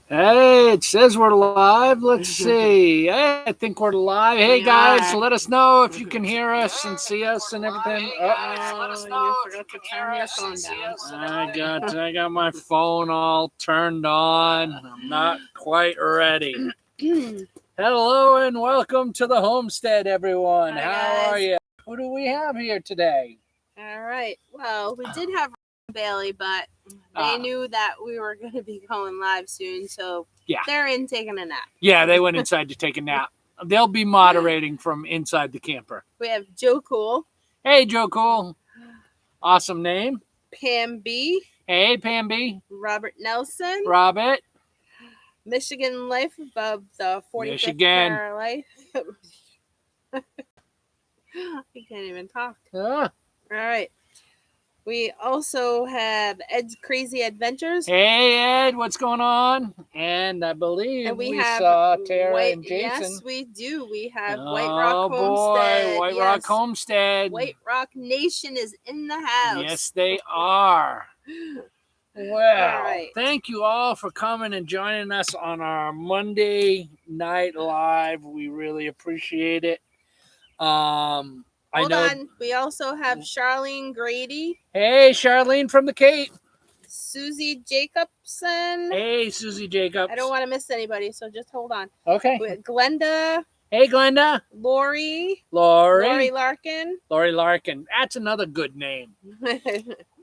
Hey, it says we're live. Let's see. Hey, I think we're live. Hey, We guys, are. let us know if you can hear us and see us and everything. Oh, you forgot to turn your phone down. I got my phone all turned on. I'm not quite ready. Hello and welcome to the homestead, everyone. Hi, How are guys. you? Who do we have here today? All right. Well, we did have Bailey, but they knew that we were going to be going live soon, so Yeah. they're in taking a nap. Yeah, they went inside to take a nap. They'll be moderating from inside the camper. We have Joe Cool. Hey, Joe Cool. Awesome name. Pam B. Hey, Pam B. Robert Nelson. Robert. Michigan Life above the 45th Michigan. Life. He can't even talk. Ah. All right. We also have Ed's Crazy Adventures. Hey, Ed, what's going on? And I believe And we have saw Tara and Jason. Yes, we do. We have Oh, White Rock Homestead. Boy, White yes. Rock Homestead. White Rock Nation is in the house. Yes, they are. Well, right. Thank you all for coming and joining us on our Monday night live. We really appreciate it. Hold on. We also have Charlene Grady. Hey, Charlene from the Cape. Susie Jacobson. Hey, Susie Jacobs. I don't want to miss anybody, so just hold on. Okay. Glenda. Hey, Glenda. Lori Larkin. Lori Larkin. That's another good name.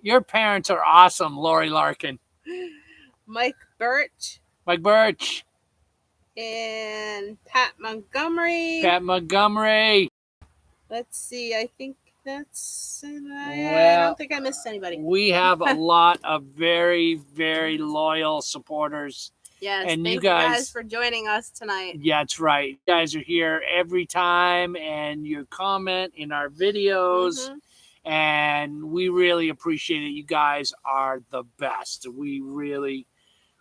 Your parents are awesome, Lori Larkin. Mike Birch. And Pat Montgomery. Let's see. I think that's it. I don't think I missed anybody. We have a lot of very, very loyal supporters. Yes, and thank you guys for joining us tonight. Yeah, that's right. You guys are here every time, and you comment in our videos, and we really appreciate it. You guys are the best. We really,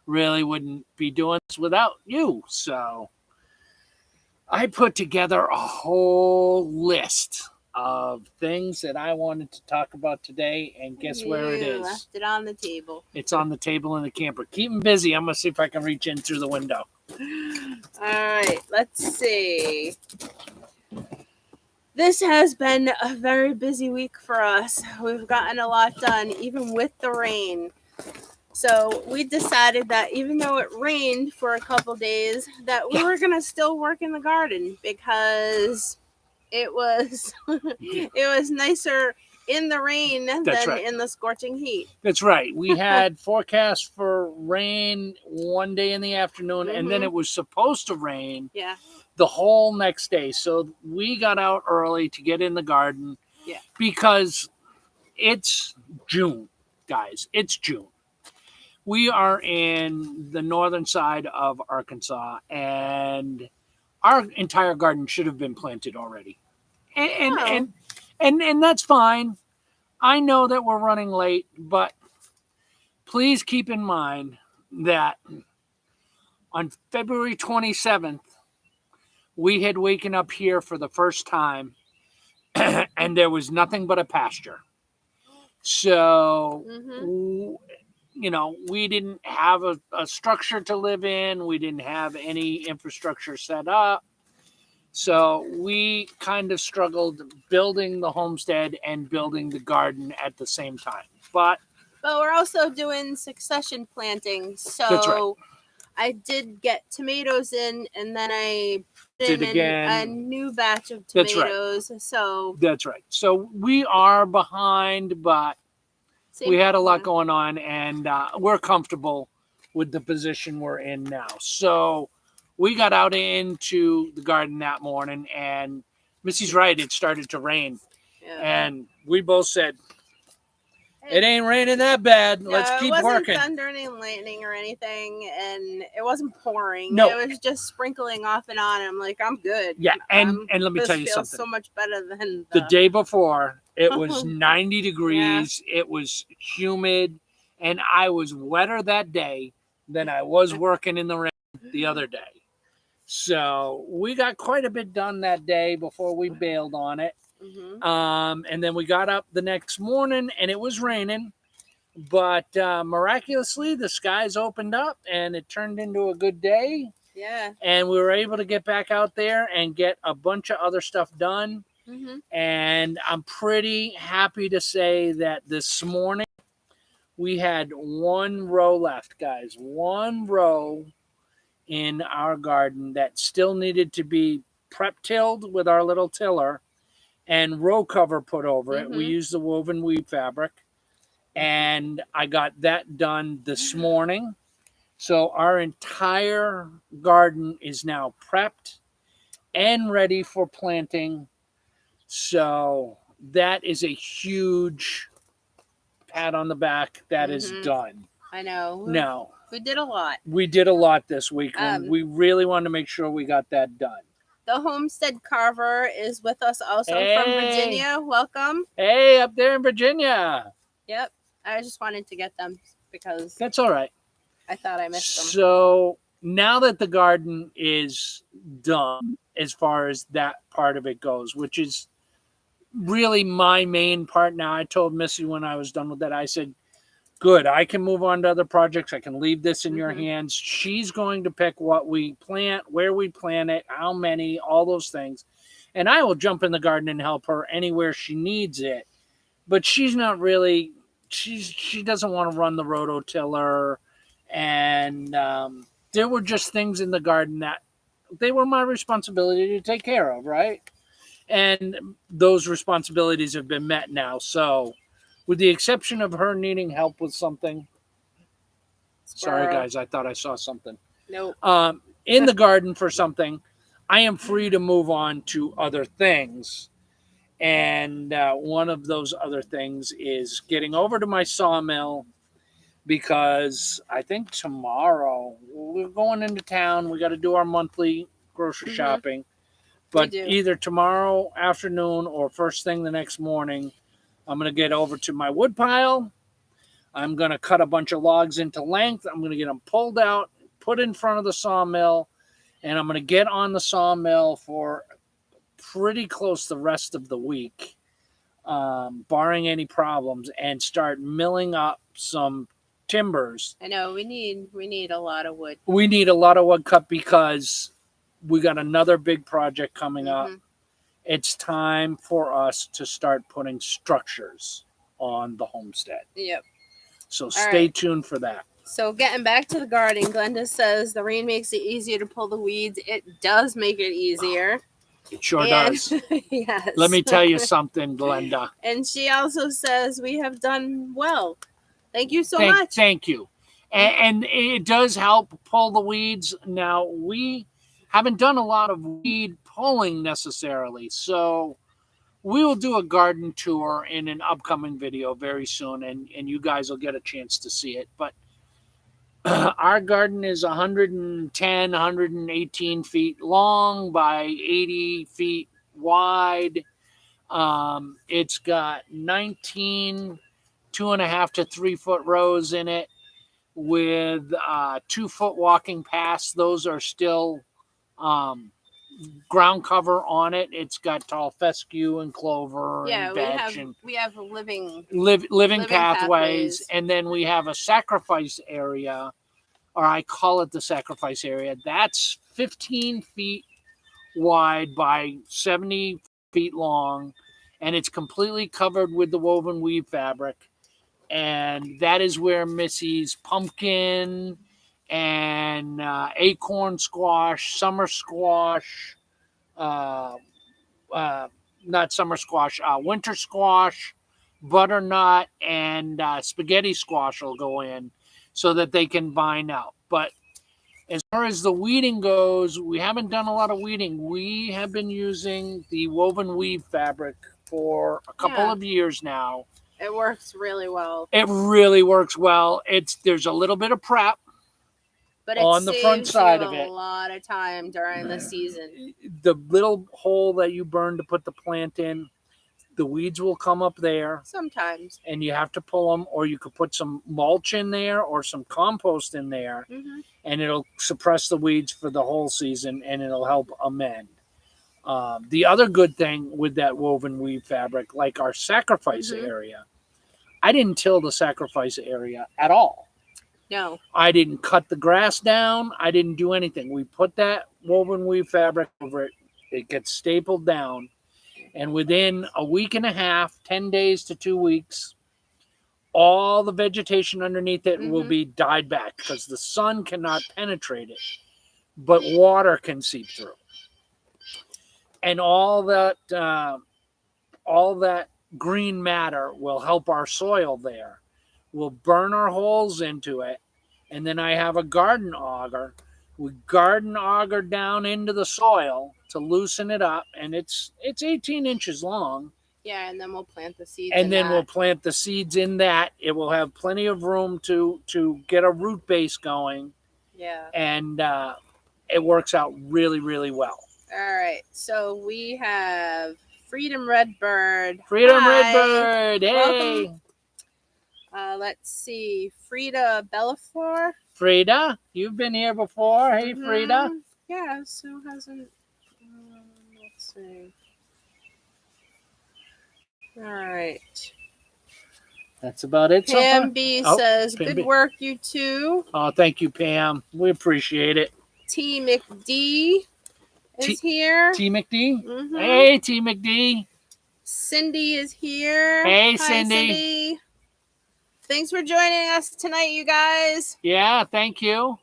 really wouldn't be doing this without you. So I put together a whole list of things that I wanted to talk about today, and guess where it is? Left it on the table. It's on the table in the camper. Keep them busy. I'm going to see if I can reach in through the window. All right, let's see. This has been a very busy week for us. We've gotten a lot done, even with the rain. So we decided that even though it rained for a couple days, that we were going to still work in the garden because it was nicer in the rain than in the scorching heat. That's right. We had forecast for rain one day in the afternoon, and then it was supposed to rain the whole next day. So we got out early to get in the garden because it's June, guys. It's June. We are in the northern side of Arkansas, and our entire garden should have been planted already. And that's fine. I know that we're running late, but please keep in mind that on February 27th, we had waken up here for the first time, and there was nothing but a pasture. So, we didn't have a structure to live in. We didn't have any infrastructure set up. So we kind of struggled building the homestead and building the garden at the same time. But we're also doing succession planting. So that's right. I did get tomatoes in, and then I put in a new batch of tomatoes. That's right. So we are behind, but we had a lot going on, and we're comfortable with the position we're in now. So we got out into the garden that morning, and Missy's right, it started to rain. Yeah. And we both said, it ain't raining that bad. Let's keep working. It wasn't thunder and lightning or anything, and it wasn't pouring. No. It was just sprinkling off and on. I'm like, I'm good. Yeah, and let me tell you something. This feels so much better than the day before. It was 90 degrees. Yeah. It was humid, and I was wetter that day than I was working in the rain the other day. So we got quite a bit done that day before we bailed on it. And then we got up the next morning, and it was raining, But miraculously, the skies opened up and it turned into a good day. Yeah. And we were able to get back out there and get a bunch of other stuff done. Mm-hmm. And I'm pretty happy to say that this morning we had one row left, guys. One row in our garden that still needed to be prep tilled with our little tiller and row cover put over it. We used the woven weave fabric. And I got that done this morning. So our entire garden is now prepped and ready for planting. So that is a huge pat on the back. That is done. I know. Now, we did a lot. We did a lot this week. We really wanted to make sure we got that done. The Homestead Carver is with us also from Virginia. Welcome. Hey, up there in Virginia. Yep. I just wanted to get them because that's all right. I thought I missed them. So now that the garden is done, as far as that part of it goes, which is really my main part now. I told Missy when I was done with that, I said, good, I can move on to other projects. I can leave this in your hands. She's going to pick what we plant, where we plant it, how many, all those things. And I will jump in the garden and help her anywhere she needs it. But she's not really, she doesn't want to run the rototiller. And there were just things in the garden that they were my responsibility to take care of, right? And those responsibilities have been met now. So with the exception of her needing help with something. Sorry, guys. I thought I saw something. Nope. In the garden for something, I am free to move on to other things. And one of those other things is getting over to my sawmill because I think tomorrow we're going into town. We got to do our monthly grocery shopping. But either tomorrow afternoon or first thing the next morning, I'm going to get over to my wood pile. I'm going to cut a bunch of logs into length. I'm going to get them pulled out, put in front of the sawmill, and I'm going to get on the sawmill for pretty close the rest of the week, barring any problems, and start milling up some timbers. I know we need a lot of wood. We need a lot of wood cut because we got another big project coming up. It's time for us to start putting structures on the homestead. Yep. So stay tuned for that. So getting back to the garden, Glenda says the rain makes it easier to pull the weeds. It does make it easier. It sure does. Yes. Let me tell you something, Glenda. And she also says we have done well. Thank you so much. Thank you. And it does help pull the weeds. Now, we haven't done a lot of weed pulling necessarily. So we will do a garden tour in an upcoming video very soon. And you guys will get a chance to see it. But our garden is 110, 118 feet long by 80 feet wide. It's got 19 2.5 to 3 foot rows in it with 2 foot walking paths. Those are still ground cover on it. It's got tall fescue and clover and vetch. We have living pathways. And then we have a sacrifice area, or I call it the sacrifice area. That's 15 feet wide by 70 feet long. And it's completely covered with the woven weave fabric. And that is where Missy's pumpkin and acorn squash, summer squash, not summer squash, winter squash, butternut, and spaghetti squash will go in so that they can vine out. But as far as the weeding goes, we haven't done a lot of weeding. We have been using the woven weave fabric for a couple of years now. It works really well. It really works well. There's a little bit of prep, but on the front side of it. A lot of time during the season. The little hole that you burn to put the plant in, the weeds will come up there. Sometimes. And you have to pull them, or you could put some mulch in there or some compost in there, and it'll suppress the weeds for the whole season, and it'll help amend. The other good thing with that woven weave fabric, like our sacrifice area, I didn't till the sacrifice area at all. No. I didn't cut the grass down. I didn't do anything. We put that woven weave fabric over it. It gets stapled down. And within a week and a half, 10 days to 2 weeks, all the vegetation underneath it will be dyed back because the sun cannot penetrate it, but water can seep through. And all that green matter will help our soil there. We'll burn our holes into it. And then I have a garden auger. We garden auger down into the soil to loosen it up. And it's 18 inches long. Yeah, and then we'll plant the seeds and then we'll plant the seeds in that. It will have plenty of room to get a root base going. Yeah. And it works out really, really well. All right. So we have Freedom Redbird. Freedom Hi. Redbird. Hey. Welcome. Let's see. Frida Bellafleur. Frida, you've been here before. Hey, Frida. Yeah, so hasn't. Let's see. All right. That's about it. Pam B says, Pam good B. work, you two. Oh, thank you, Pam. We appreciate it. T. McD is here. T. McD? Hey, T. McD. Cindy is here. Hey, Hi, Cindy. Thanks for joining us tonight, you guys. Yeah, thank you.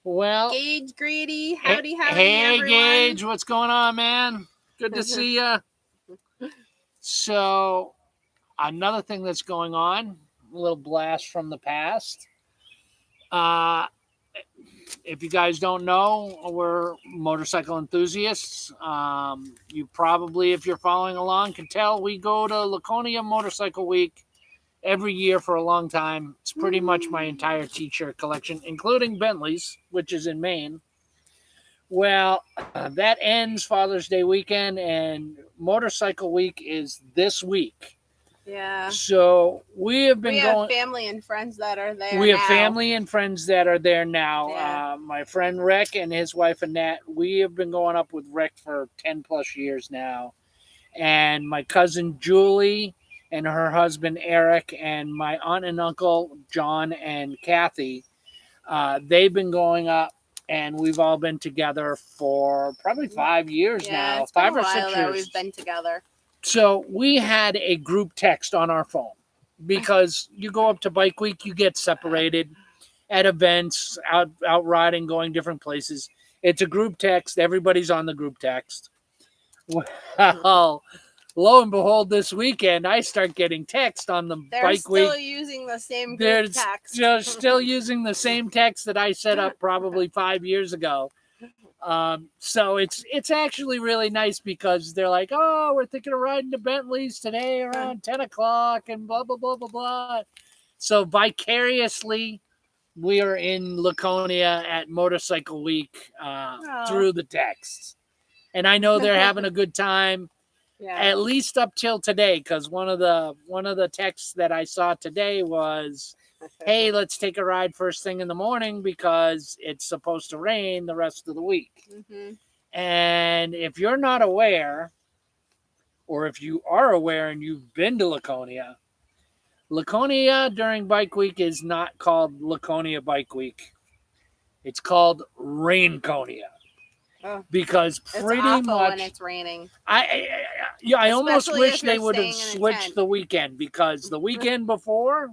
Well, Gage Greedy, howdy, hey, everyone. Gage, what's going on, man? Good to see you. So, another thing that's going on, a little blast from the past. If you guys don't know, we're motorcycle enthusiasts. You probably, if you're following along, can tell we go to Laconia Motorcycle Week every year for a long time. It's pretty much my entire t-shirt collection, including Bentley's, which is in Maine. Well, that ends Father's Day weekend, and Motorcycle Week is this week. Yeah. So we have been going. We have family and friends that are there. We have family and friends that are there now. Yeah. My friend Rick and his wife Annette. We have been going up with Rick for 10 plus years now, and my cousin Julie and her husband Eric and my aunt and uncle John and Kathy. They've been going up, and we've all been together for probably 5 years now. It's 5 been or 6 a while years. that we've been together. So we had a group text on our phone because you go up to Bike Week, you get separated at events, out riding, going different places. It's a group text. Everybody's on the group text. Well, lo and behold, this weekend, I start getting text on the Bike Week. They're still using the same group text. They're still using the same text that I set up probably 5 years ago. So it's actually really nice because they're like, oh, we're thinking of riding to Bentley's today around 10 o'clock and blah, blah, blah, blah, blah. So vicariously, we are in Laconia at Motorcycle Week through the texts. And I know they're having a good time, at least up till today, because one of the texts that I saw today was, hey, let's take a ride first thing in the morning because it's supposed to rain the rest of the week. And if you're not aware, or if you are aware and you've been to Laconia, Laconia during Bike Week is not called Laconia Bike Week. It's called Rainconia. Because pretty it's much when it's raining. I almost wish they would have switched the weekend, because the weekend before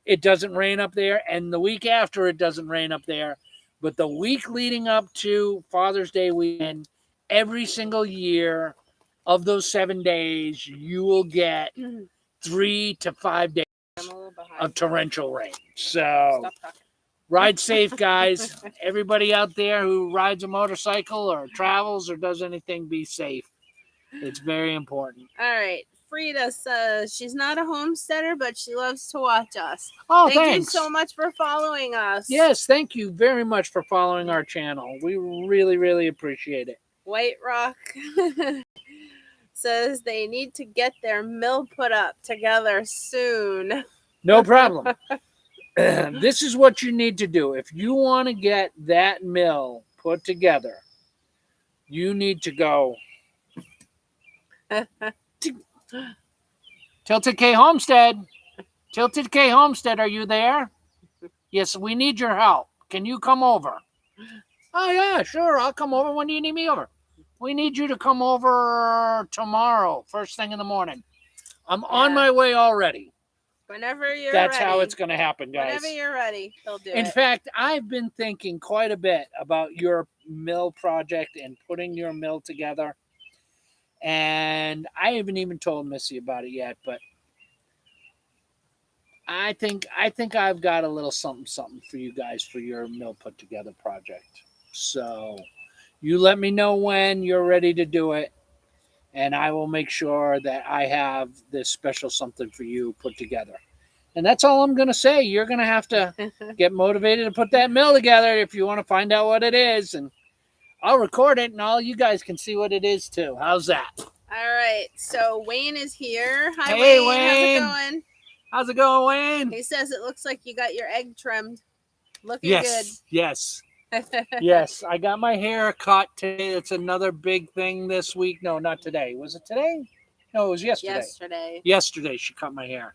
it doesn't rain up there, and the week after it doesn't rain up there. But the week leading up to Father's Day weekend, every single year of those 7 days, you will get 3 to 5 days of torrential rain. So ride safe, guys. Everybody out there who rides a motorcycle or travels or does anything, be safe. It's very important. All right. Frida says she's not a homesteader, but she loves to watch us. Oh, thanks. Thanks. You so much for following us. Yes, thank you very much for following our channel. We really, really appreciate it. White Rock says they need to get their mill put up together soon. No problem. This is what you need to do. If you want to get that mill put together, you need to go Tilted K Homestead. Tilted K Homestead, are you there? Yes, we need your help. Can you come over? Oh, yeah, sure. I'll come over. When do you need me over? We need you to come over tomorrow, first thing in the morning. I'm on my way already. Whenever you're That's ready. how it's going to happen, guys. Whenever you're ready, he'll do it. In fact, I've been thinking quite a bit about your mill project and putting your mill together. And I haven't even told Missy about it yet, but I think I've got a little something for you guys for your mill put together project. So you let me know when you're ready to do it, and I will make sure that I have this special something for you put together. And that's all I'm going to say. You're going to have to get motivated to put that mill together if you want to find out what it is. And I'll record it, and all you guys can see what it is, too. How's that? All right. So Wayne is here. Hi, Hey, Wayne. Wayne. How's it going? How's it going, Wayne? He says it looks like you got your egg trimmed. Looking Yes. good. Yes. I got my hair cut today. It's another big thing this week. No, not today. Was it today? No, it was yesterday. Yesterday she cut my hair.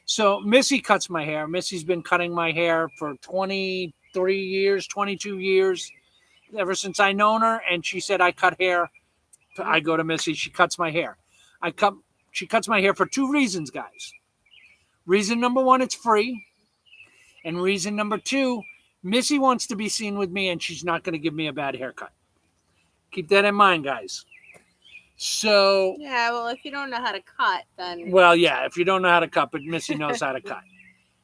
So Missy cuts my hair. Missy's been cutting my hair for 23 years, 22 years, ever since I known her. And she said, I cut hair. I go to Missy. She cuts my hair. She cuts my hair for two reasons, guys. Reason number one, it's free. And reason number two, Missy wants to be seen with me, and she's not going to give me a bad haircut. Keep that in mind, guys. So yeah, well, if you don't know how to cut, then if you don't know how to cut, but Missy knows how to cut.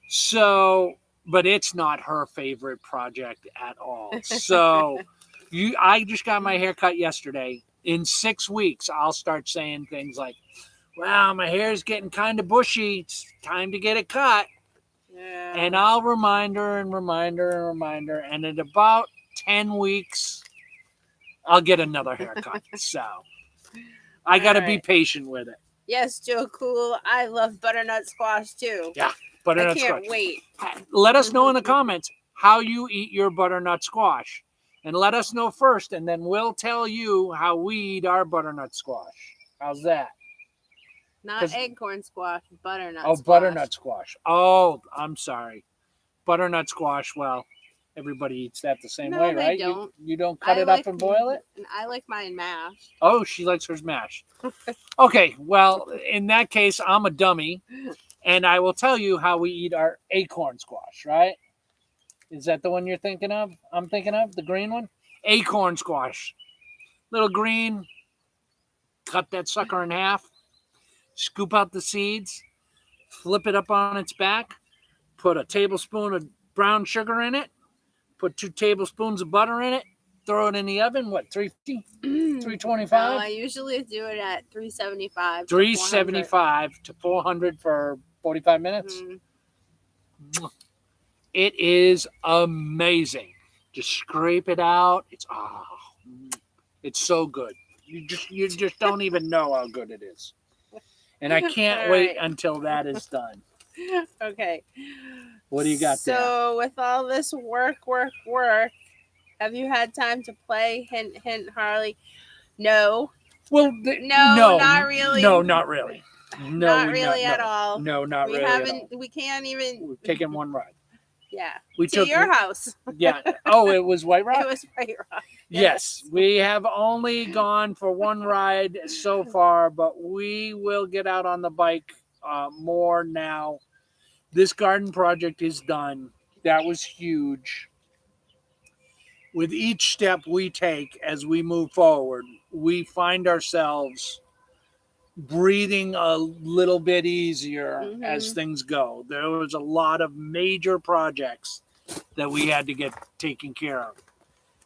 So, but it's not her favorite project at all. So, I just got my hair cut yesterday. In 6 weeks, I'll start saying things like, "Wow, my hair's getting kind of bushy. It's time to get it cut." Yeah. And I'll remind her. And in about 10 weeks, I'll get another haircut. So I got to be patient with it. Yes, Joe Cool. I love butternut squash too. Yeah, butternut squash. I can't wait. Let us know in the comments how you eat your butternut squash. And let us know first, and then we'll tell you how we eat our butternut squash. How's that? Not acorn squash, butternut squash. Oh, butternut squash. Oh, I'm sorry. Butternut squash, well, everybody eats that the same way, right? Don't. You don't cut it up and boil it? I like mine mashed. Oh, she likes hers mashed. Okay, well, in that case, I'm a dummy, and I will tell you how we eat our acorn squash, right? Is that the one you're thinking of? I'm thinking of? The green one? Acorn squash. Little green. Cut that sucker in half. Scoop out the seeds, flip it up on its back, put a tablespoon of brown sugar in it, put 2 tablespoons of butter in it, throw it in the oven, 350, 325? I usually do it at 375. 375 to 400 for 45 minutes. Mm-hmm. It is amazing. Just scrape it out. It's so good. You just don't even know how good it is. And I can't wait until that is done. Okay. What do you got there? So with all this work, have you had time to play? Hint, hint, Harley. No. Well, no, not really. No, not really. No, not really at all. No, not really. We can't even. We've taken one ride. Yeah. We took your house. Yeah. Oh, it was White Rock? It was White Rock. Yes. We have only gone for one ride so far, but we will get out on the bike more now. This garden project is done. That was huge. With each step we take as we move forward, we find ourselves breathing a little bit easier as things go. There was a lot of major projects that we had to get taken care of.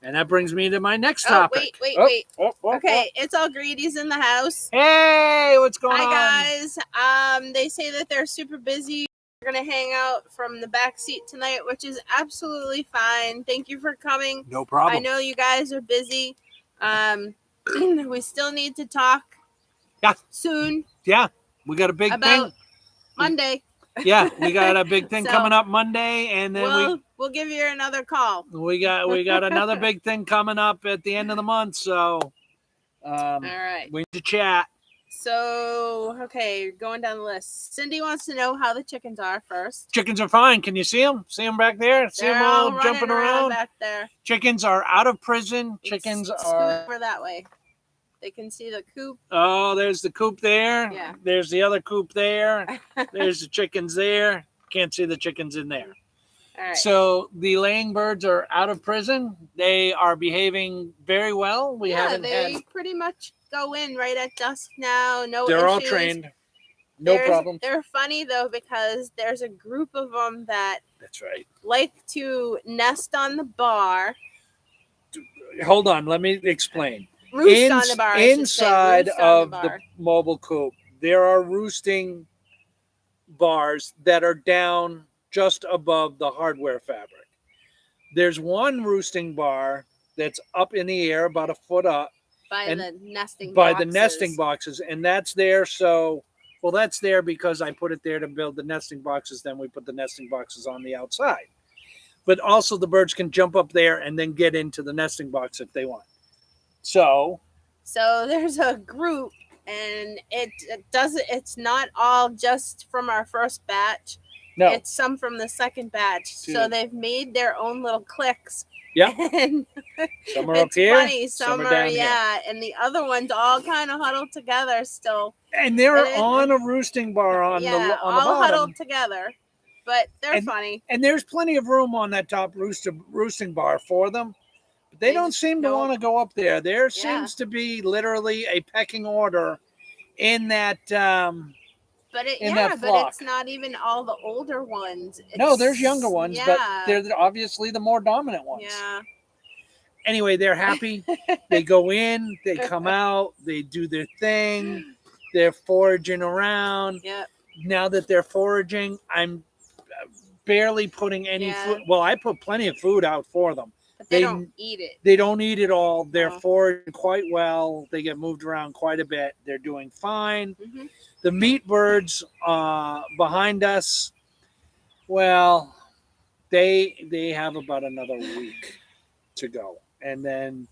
And that brings me to my next topic. Wait. Okay, it's all Greedy's in the house. Hey, what's going on? Hi, guys. They say that they're super busy. We're going to hang out from the back seat tonight, which is absolutely fine. Thank you for coming. No problem. I know you guys are busy. We still need to talk. Yeah. Soon. Yeah. We got a big thing. Monday. Yeah, we got a big thing coming up Monday, and then we'll give you another call. We got another big thing coming up at the end of the month, so all right. we need to chat. So, okay, going down the list. Cindy wants to know how the chickens are first. Chickens are fine. Can you see them? See them back there? See them all jumping around back there. Chickens are out of prison. Chickens are over that way. They can see the coop. Oh, there's the coop there. Yeah. There's the other coop there. There's the chickens there. Can't see the chickens in there. All right. So the laying birds are out of prison. They are behaving very well. They pretty much go in right at dusk now. No They're issues. all trained. No problems. They're funny though because there's a group of them That's right. like to nest on the bar. Hold on, let me explain. Roost on the bar. Inside of the mobile coop, there are roosting bars that are down just above the hardware fabric. There's one roosting bar that's up in the air about a foot up by the nesting boxes, and that's there that's there because I put it there to build the nesting boxes. Then we put the nesting boxes on the outside, but also the birds can jump up there and then get into the nesting box if they want. So there's a group, and it's not all just from our first batch. No, it's some from the second batch. So they've made their own little cliques. Yeah. And some are up here. Funny. Some are down here. And the other ones all kind of huddled together still. And they're on a roosting bar on the bottom. All huddled together. But they're funny. And there's plenty of room on that top roosting bar for them. But they don't seem to want to go up there. There seems to be literally a pecking order in that but it's not even all the older ones. No, there's younger ones, but they're obviously the more dominant ones. Yeah. Anyway, they're happy. They go in, they come out, they do their thing. They're foraging around. Yep. Now that they're foraging, I'm barely putting any food. Well, I put plenty of food out for them. But they don't eat it. They don't eat it all. They're foraging quite well. They get moved around quite a bit. They're doing fine. Mm-hmm. The meat birds behind us, well, they have about another week to go. And then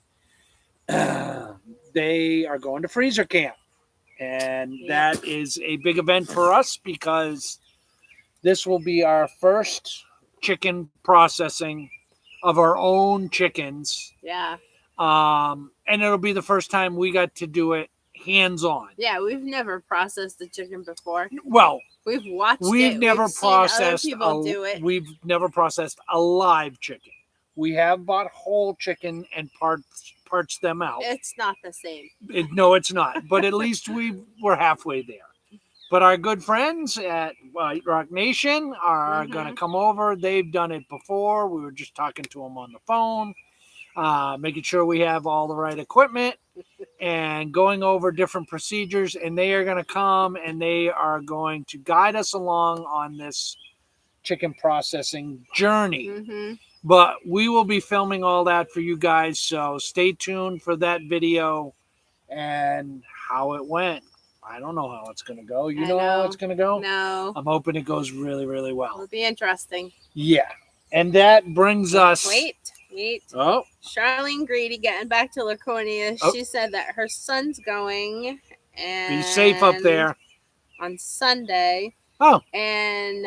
they are going to freezer camp. And that is a big event for us because this will be our first chicken processing of our own chickens. Yeah. And it'll be the first time we got to do it hands-on. Yeah, we've never processed the chicken before. Well, we've watched we've it. Never we've processed seen other people do it. We've never processed a live chicken. We have bought whole chicken and parts them out. It's not the same. No, it's not. But at least we're halfway there. But our good friends at White Rock Nation are going to come over. They've done it before. We were just talking to them on the phone, making sure we have all the right equipment and going over different procedures. And they are going to come and they are going to guide us along on this chicken processing journey. Mm-hmm. But we will be filming all that for you guys. So stay tuned for that video and how it went. I don't know how it's going to go. You know how it's going to go? No. I'm hoping it goes really, really well. It'll be interesting. Yeah. And that brings us... Wait. Oh. Charlene Grady, getting back to Laconia, she said that her son's going. And be safe up there. On Sunday. Oh. And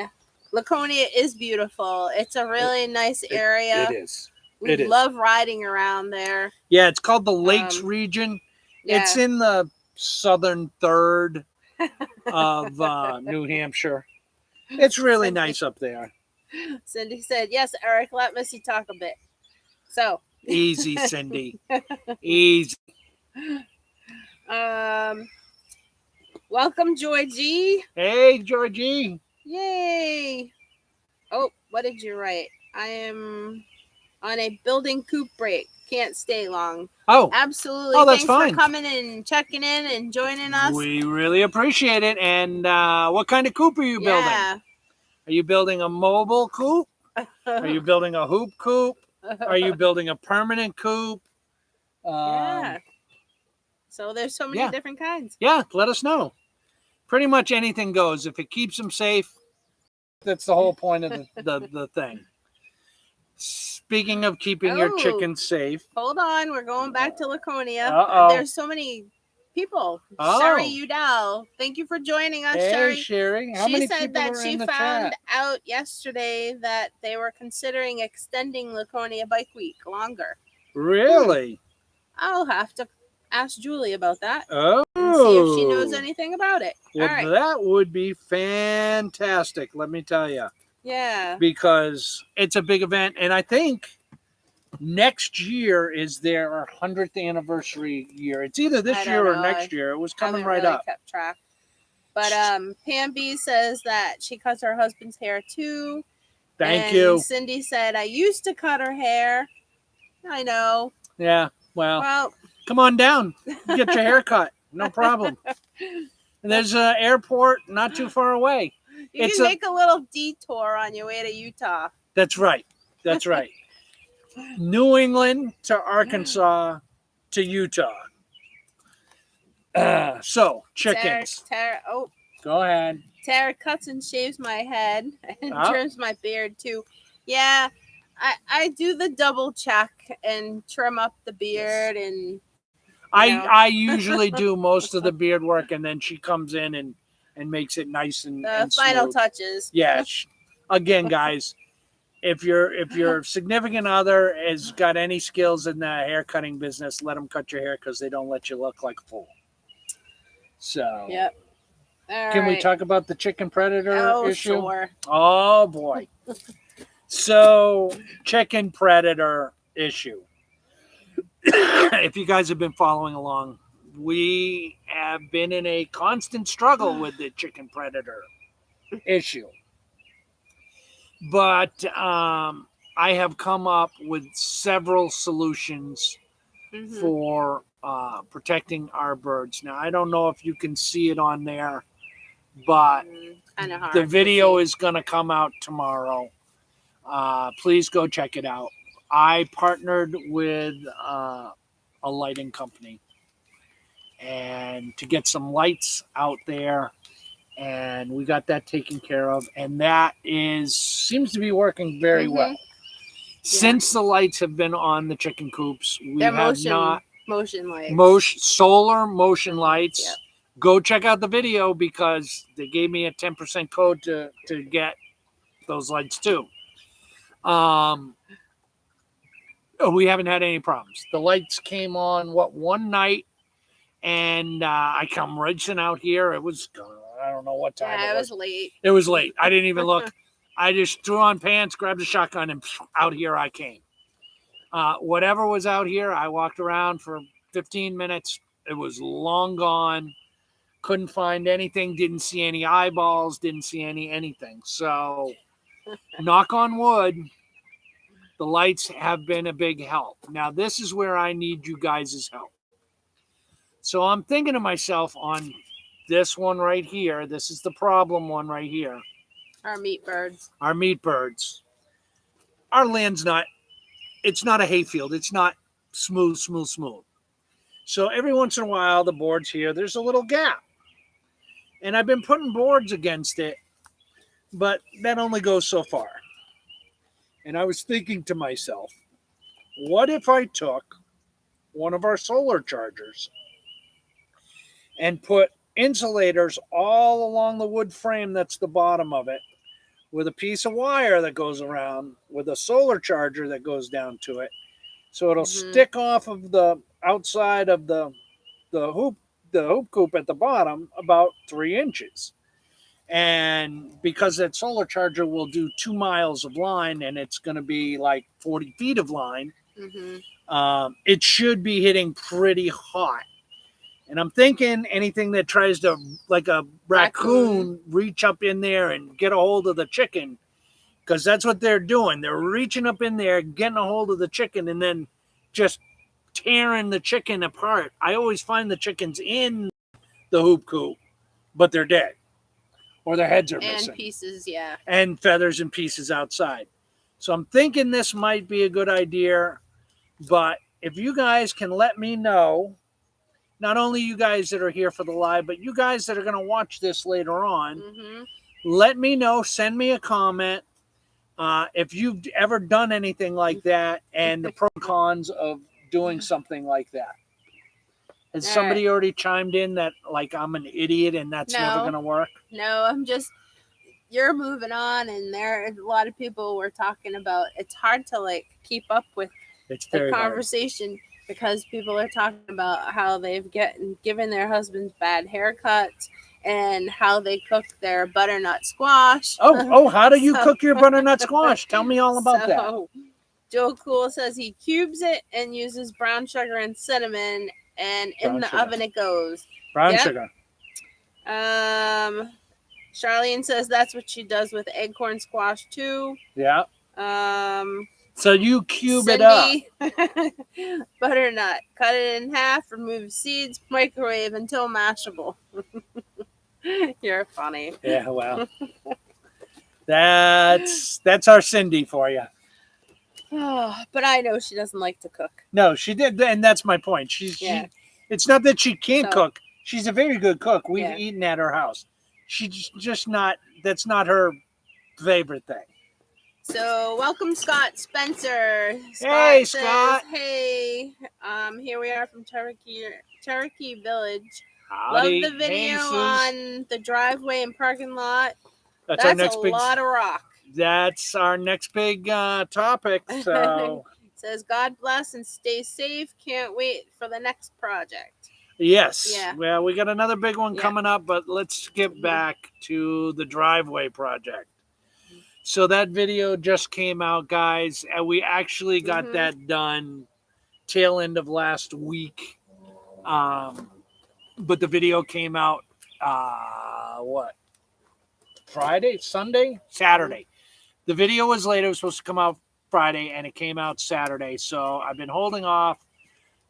Laconia is beautiful. It's a really nice area. It is. We love riding around there. Yeah, it's called the Lakes region. Yeah. It's in the southern third of New Hampshire. It's really nice up there. Cindy said, yes, Eric, let Missy talk a bit. So easy, Cindy. Easy. Welcome, Georgie. Hey, Georgie. Yay. Oh, what did you write? I am on a building coop break. Can't stay long. Oh, absolutely. Oh, that's Thanks fine. for coming and checking in and joining us. We really appreciate it. And what kind of coop are you building? Are you building a mobile coop? Are you building a hoop coop? Are you building a permanent coop? Yeah. So there's so many different kinds. Yeah, let us know. Pretty much anything goes. If it keeps them safe, that's the whole point of the thing. Speaking of keeping your chickens safe. Hold on. We're going back to Laconia. Uh-oh. There's so many people. Oh. Sherry Udell. Thank you for joining us, Hey, Sherry. Sherry. How She many said people that are she in the found chat? out yesterday that they were considering extending Laconia Bike Week longer. Really? I'll have to ask Julie about that. Oh. And see if she knows anything about it. Well, all right. That would be fantastic, let me tell you. Yeah. Because it's a big event, and I think next year is their 100th anniversary year. It's either this year or next year. It was coming right really up. Kept track. But Pam B says that she cuts her husband's hair too. Thank you. Cindy said, I used to cut her hair. I know. Yeah, well come on down. Get your hair cut. No problem. And there's an airport not too far away. You can make a little detour on your way to Utah. That's right. That's right. New England to Arkansas to Utah. So, chickens. Tara, go ahead. Tara cuts and shaves my head and trims my beard too. Yeah, I do the double check and trim up the beard and. I usually do most of the beard work, and then she comes in and makes it nice and final smooth. touches. Yeah. Again, guys, if your significant other has got any skills in the hair cutting business, let them cut your hair because they don't let you look like a fool. So. Yep. Can we talk about the chicken predator issue? Sure. Oh boy. So, chicken predator issue. If you guys have been following along, we have been in a constant struggle with the chicken predator issue. But I have come up with several solutions for protecting our birds. Now, I don't know if you can see it on there, but the video is going to come out tomorrow. Please go check it out. I partnered with a lighting company and to get some lights out there, and we got that taken care of, and that seems to be working very well. Since the lights have been on the chicken coops, we have motion lights. Solar motion lights. Yep. Go check out the video because they gave me a 10% code to get those lights too. We haven't had any problems. The lights came on one night, and I come racing out here. It was I don't know what time it was. Late. It was late. I didn't even look. I just threw on pants, grabbed a shotgun, and out here I came. Whatever was out here, I walked around for 15 minutes. It was long gone. Couldn't find anything. Didn't see any eyeballs. Didn't see anything. So, knock on wood, the lights have been a big help. Now, this is where I need you guys' help. So I'm thinking to myself on this one right here. This is the problem one right here. Our meat birds. Our land's it's not a hayfield. It's not smooth. So every once in a while, the boards here, there's a little gap. And I've been putting boards against it, but that only goes so far. And I was thinking to myself, what if I took one of our solar chargers and put insulators all along the wood frame that's the bottom of it, with a piece of wire that goes around, with a solar charger that goes down to it, so it'll stick off of the outside of the hoop coop at the bottom about 3 inches. And because that solar charger will do 2 miles of line, and it's going to be like 40 feet of line, it should be hitting pretty hot. And I'm thinking anything that tries to, like a raccoon, reach up in there and get a hold of the chicken, because that's what they're doing. They're reaching up in there, getting a hold of the chicken, and then just tearing the chicken apart. I always find the chickens in the hoop coop, but they're dead, or their heads are missing. And pieces, yeah. And feathers and pieces outside. So I'm thinking this might be a good idea, but if you guys can let me know, not only you guys that are here for the live, but you guys that are going to watch this later on, let me know, send me a comment if you've ever done anything like that and the pros and cons of doing something like that. Has somebody already chimed in that like I'm an idiot and that's never going to work? No, you're moving on, and there are a lot of people we're talking about. It's hard to like keep up with the conversation hard. Because people are talking about how they've given their husbands bad haircuts and how they cook their butternut squash. How do you cook your butternut squash? Tell me all about that. Joe Cool says he cubes it and uses brown sugar and cinnamon, and in the oven it goes. Brown sugar. Charlene says that's what she does with acorn squash too. Yeah. So you cube it up. Butternut. Cut it in half, remove seeds, microwave until mashable. You're funny. Yeah, well. That's our Cindy for you. But I know she doesn't like to cook. No, she did, and that's my point. It's not that she can't cook. She's a very good cook. We've eaten at her house. She's just not. That's not her favorite thing. So welcome, Scott Spencer. Hey, Scott. Hey, here we are from Cherokee Village. Howdy. Love the video on the driveway and parking lot. That's our next big lot of rock. That's our next big topic. So says God bless and stay safe. Can't wait for the next project. Yes. Yeah. Well, we got another big one coming up, but let's get back to the driveway project. So that video just came out, guys, and we actually got that done tail end of last week. But the video came out, Friday, Sunday, Saturday. The video was late. It was supposed to come out Friday, and it came out Saturday. So I've been holding off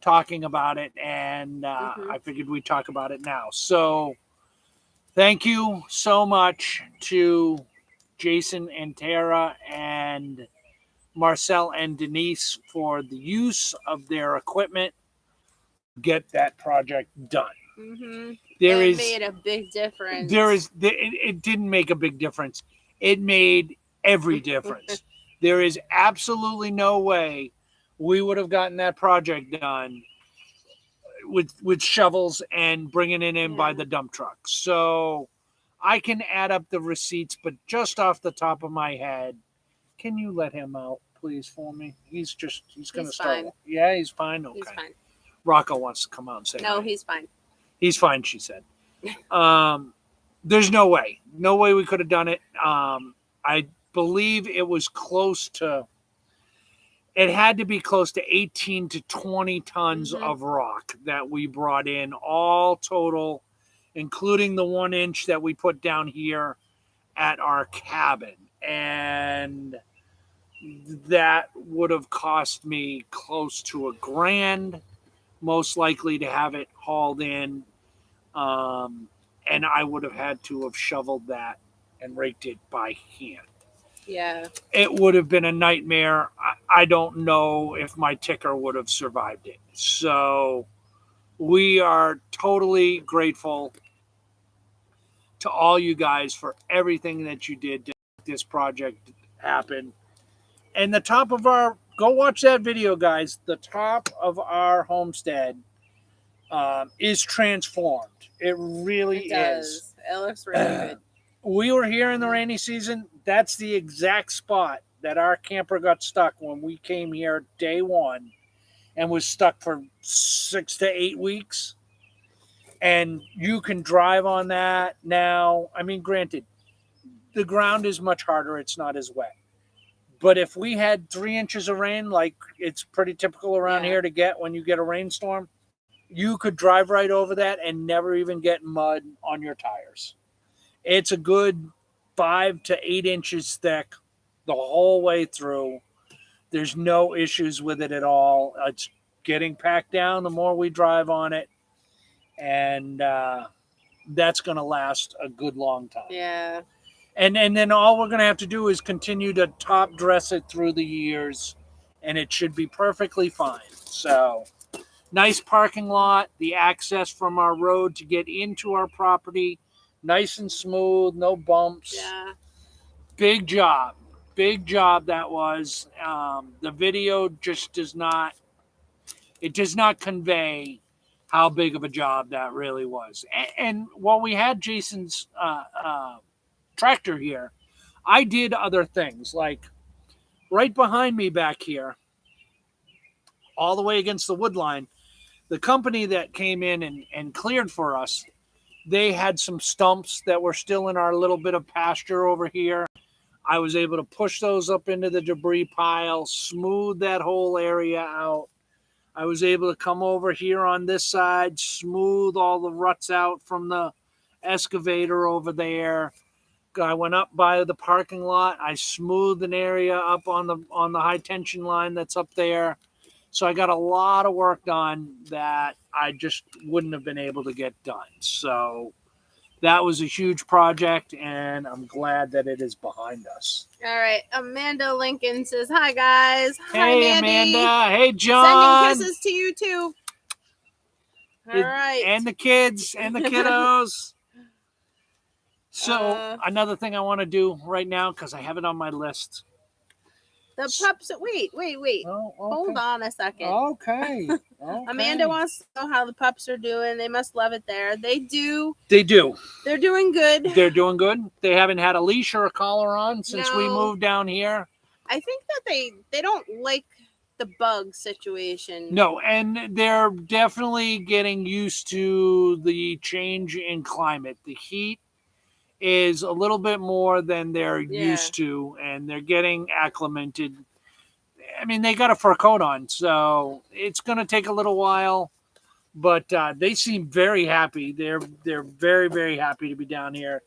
talking about it, and I figured we'd talk about it now. So thank you so much to Jason and Tara and Marcel and Denise for the use of their equipment to get that project done. It made a big difference. It didn't make a big difference. It made every difference. There is absolutely no way we would have gotten that project done with shovels and bringing it in by the dump truck. So I can add up the receipts, but just off the top of my head, can you let him out, please, for me? He's going to start. Fine. Yeah, he's fine. Okay. He's fine. Rocco wants to come out and say no, hi. He's fine. He's fine, she said. There's no way we could have done it. I believe it was it had to be close to 18 to 20 tons of rock that we brought in, all total, including the 1 inch that we put down here at our cabin. And that would have cost me close to $1,000, most likely, to have it hauled in. And I would have had to have shoveled that and raked it by hand. Yeah. It would have been a nightmare. I don't know if my ticker would have survived it. So we are totally grateful to all you guys for everything that you did to make this project happen. And go watch that video, guys. The top of our homestead is transformed. It really is. It looks really good. We were here in the rainy season. That's the exact spot that our camper got stuck when we came here day one and was stuck for 6 to 8 weeks. And you can drive on that now. I mean, granted, the ground is much harder. It's not as wet. But if we had 3 inches of rain, like it's pretty typical around here to get when you get a rainstorm, you could drive right over that and never even get mud on your tires. It's a good 5 to 8 inches thick the whole way through. There's no issues with it at all. It's getting packed down the more we drive on it. And that's going to last a good long time. Yeah. And then all we're going to have to do is continue to top dress it through the years, and it should be perfectly fine. So nice parking lot, the access from our road to get into our property, nice and smooth, no bumps. Yeah. Big job that was. The video just does not convey how big of a job that really was. And while we had Jason's tractor here, I did other things. Like right behind me back here, all the way against the wood line, the company that came in and cleared for us, they had some stumps that were still in our little bit of pasture over here. I was able to push those up into the debris pile, smooth that whole area out. I was able to come over here on this side, smooth all the ruts out from the excavator over there. I went up by the parking lot. I smoothed an area up on the high tension line that's up there. So I got a lot of work done that I just wouldn't have been able to get done. So that was a huge project, and I'm glad that it is behind us. All right. Amanda Lincoln says, hi, guys. Hey, hi, Mandy. Amanda. Hey, John. Sending kisses to you, too. All right. And the kids and the kiddos. So another thing I want to do right now, because I have it on my list. The pups. Wait. Oh, okay. Hold on a second. Okay. Amanda wants to know how the pups are doing. They must love it there. They do. They do. They're doing good. They're doing good. They haven't had a leash or a collar on since we moved down here. I think that they don't like the bug situation. No, and they're definitely getting used to the change in climate. The heat is a little bit more than they're used to, and they're getting acclimated. I mean, they got a fur coat on, so it's going to take a little while, but they seem very happy. They're very, very happy to be down here.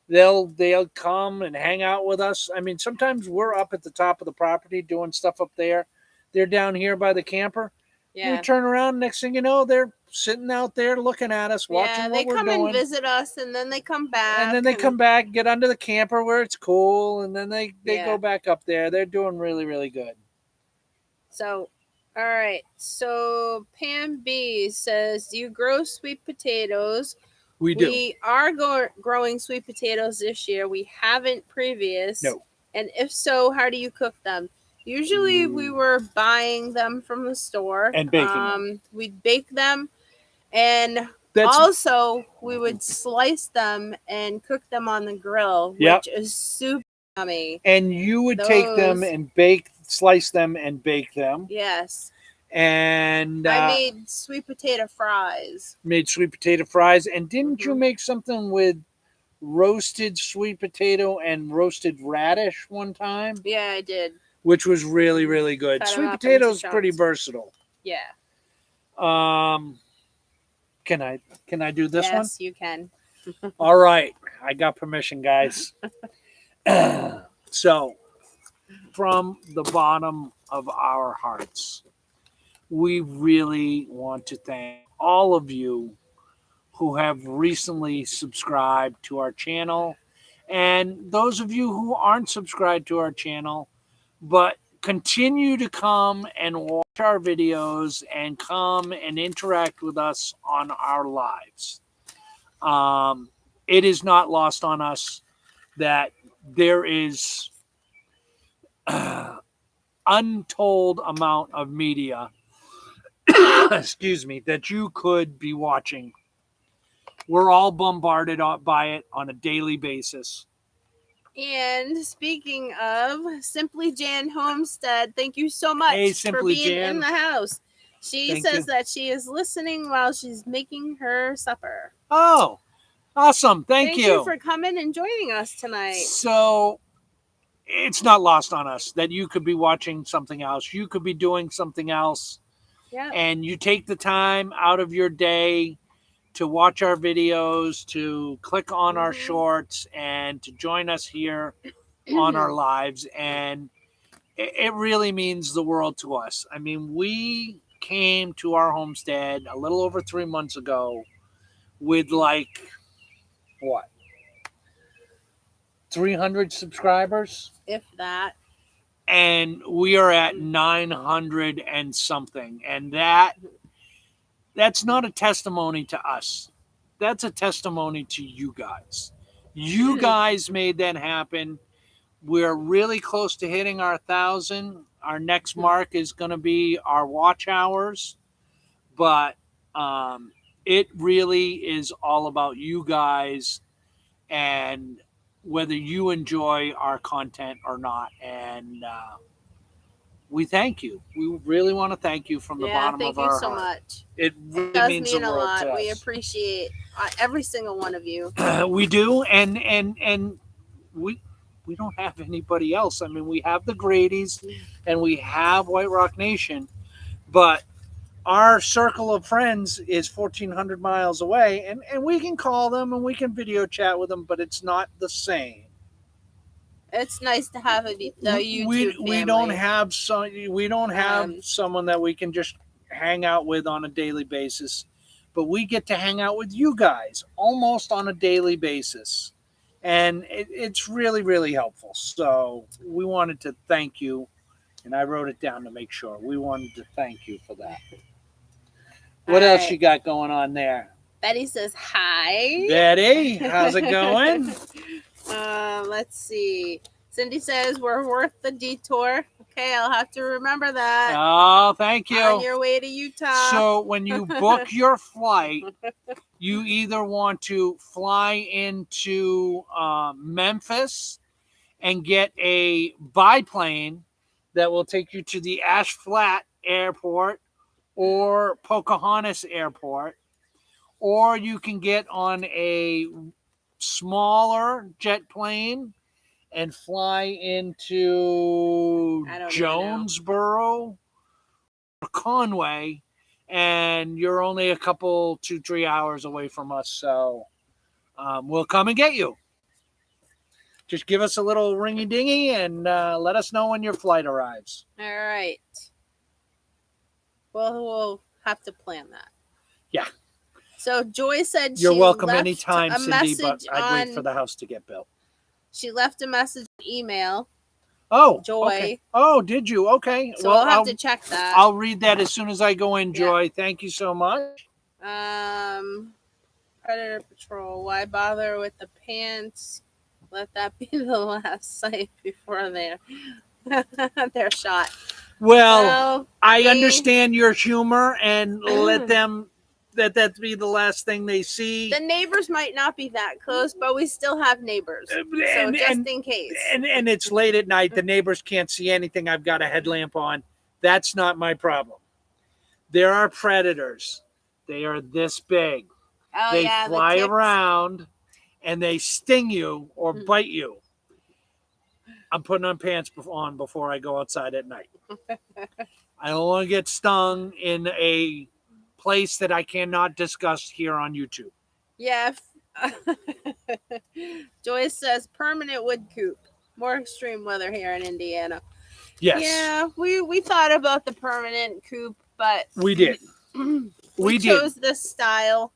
They'll come and hang out with us. I mean, sometimes we're up at the top of the property doing stuff up there. They're down here by the camper. Yeah. We turn around, next thing you know, they're sitting out there looking at us, watching what we're doing. They come and visit us, and then they come back. And then they come back, get under the camper where it's cool, and then they go back up there. They're doing really, really good. So, all right. So, Pam B says, do you grow sweet potatoes? We do. We are growing sweet potatoes this year. We haven't previous. No. And if so, how do you cook them? Usually we were buying them from the store. And baking them. We'd bake them. And also we would slice them and cook them on the grill, which is super yummy. And you would take them and slice them and bake them. Yes. And I made sweet potato fries. And didn't you make something with roasted sweet potato and roasted radish one time? Yeah, I did. Which was really, really good. Sweet potato is pretty versatile. Yeah. Can I do this one? Yes, you can. All right. I got permission, guys. So, from the bottom of our hearts, we really want to thank all of you who have recently subscribed to our channel, and those of you who aren't subscribed to our channel, but continue to come and watch our videos and come and interact with us on our lives. It is not lost on us that there is untold amount of media excuse me, that you could be watching. We're all bombarded by it on a daily basis. And speaking of Simply Jan Homestead, thank you so much for being in the house. She says that she is listening while she's making her supper. Oh, awesome. Thank you. Thank you for coming and joining us tonight. So it's not lost on us that you could be watching something else. You could be doing something else. Yeah. And you take the time out of your day to watch our videos, to click on our shorts, and to join us here on our lives. And it really means the world to us. I mean, we came to our homestead a little over 3 months ago with 300 subscribers? If that. And we are at 900 and something. And that's not a testimony to us. That's a testimony to you guys. You guys made that happen. We're really close to hitting our 1,000. Our next mark is going to be our watch hours. But it really is all about you guys and whether you enjoy our content or not. And we thank you. We really want to thank you from the bottom of our heart. Thank you so much. It really does means mean the a world lot. to We us. appreciate every single one of you. We do, and we don't have anybody else. I mean, we have the Grady's and we have White Rock Nation, but our circle of friends is 1,400 miles away, and we can call them and we can video chat with them, but it's not the same. It's nice to have the YouTube family. We don't have someone that we can just hang out with on a daily basis, but we get to hang out with you guys almost on a daily basis, and it's really, really helpful. So we wanted to thank you, and I wrote it down to make sure. We wanted to thank you for that. What else you got going on there? Betty says hi. Betty, how's it going? Let's see. Cindy says we're worth the detour. Okay, I'll have to remember that. Oh, thank you. On your way to Utah. So when you book your flight, you either want to fly into Memphis and get a biplane that will take you to the Ash Flat Airport or Pocahontas Airport, or you can get on a smaller jet plane and fly into Jonesboro or Conway, and you're only a couple, 2-3 hours away from us. So we'll come and get you. Just give us a little ringy dingy and let us know when your flight arrives. All right. Well, we'll have to plan that. Yeah. So Joy said you're welcome anytime, Cindy, but I'd wait for the house to get built. She left a message email. Oh, Joy. Okay. Oh, did you? Okay. So we'll have to check that. I'll read that as soon as I go in, Joy. Yeah. Thank you so much. Predator Patrol. Why bother with the pants? Let that be the last sight before they're shot. Well, I understand your humor, and let them that be the last thing they see. The neighbors might not be that close, but we still have neighbors. So just in case. And it's late at night. The neighbors can't see anything. I've got a headlamp on. That's not my problem. There are predators. They are this big. Oh, they fly around and they sting you or bite you. I'm putting on pants on before I go outside at night. I don't want to get stung in a place that I cannot discuss here on YouTube. Yeah. Joyce says permanent wood coop. More extreme weather here in Indiana. Yes. Yeah, we thought about the permanent coop, but we did. we chose this style.